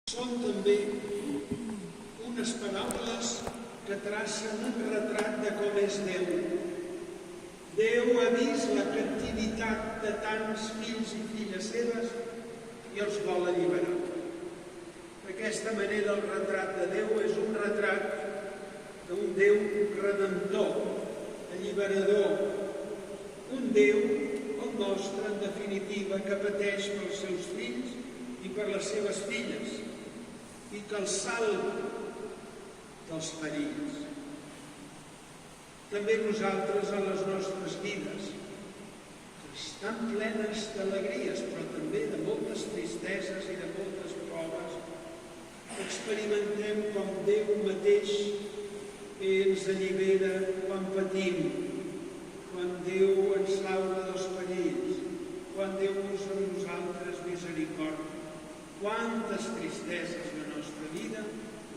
Són també unes paraules que tracen un retrat de com és Déu. Déu ha vist la captivitat de tants fills i filles seves i els vol alliberar. D'aquesta manera el retrat de Déu és un retrat d'un Déu redemptor, alliberador, un Déu, el nostre, en definitiva, que pateix pels seus fills i per les seves filles i que els salva dels perills. També nosaltres, en les nostres vides, que estan plenes d'alegries, però també de moltes tristeses i de moltes proves, experimentem com Déu mateix ens allibera quan patim, quan Déu ens salva dels perills, quan Déu usa en nosaltres misericòrdia. Quantes tristeses la nostra vida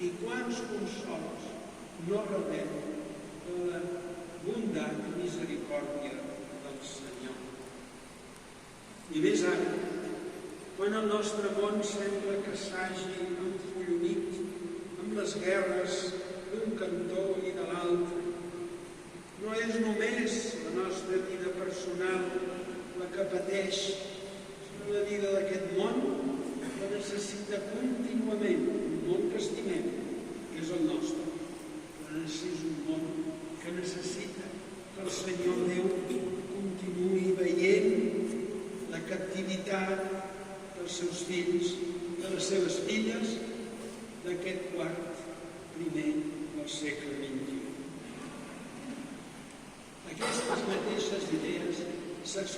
i quants consols no rebem de la bondat i misericòrdia del Senyor. I més ara, quan el nostre món sembla que s'hagi enfollonit amb les guerres d'un cantó i de l'altre, no és només la nostra vida personal la que pateix, sinó la vida d'aquest món que necessita contínuament un món que estimem, que és el nostre. Però és un món que necessita que el Senyor Déu continuï veient la captivitat dels seus fills, de les seves filles, d'aquest quart primer del segle XXI. Aquestes mateixes idees s'expressen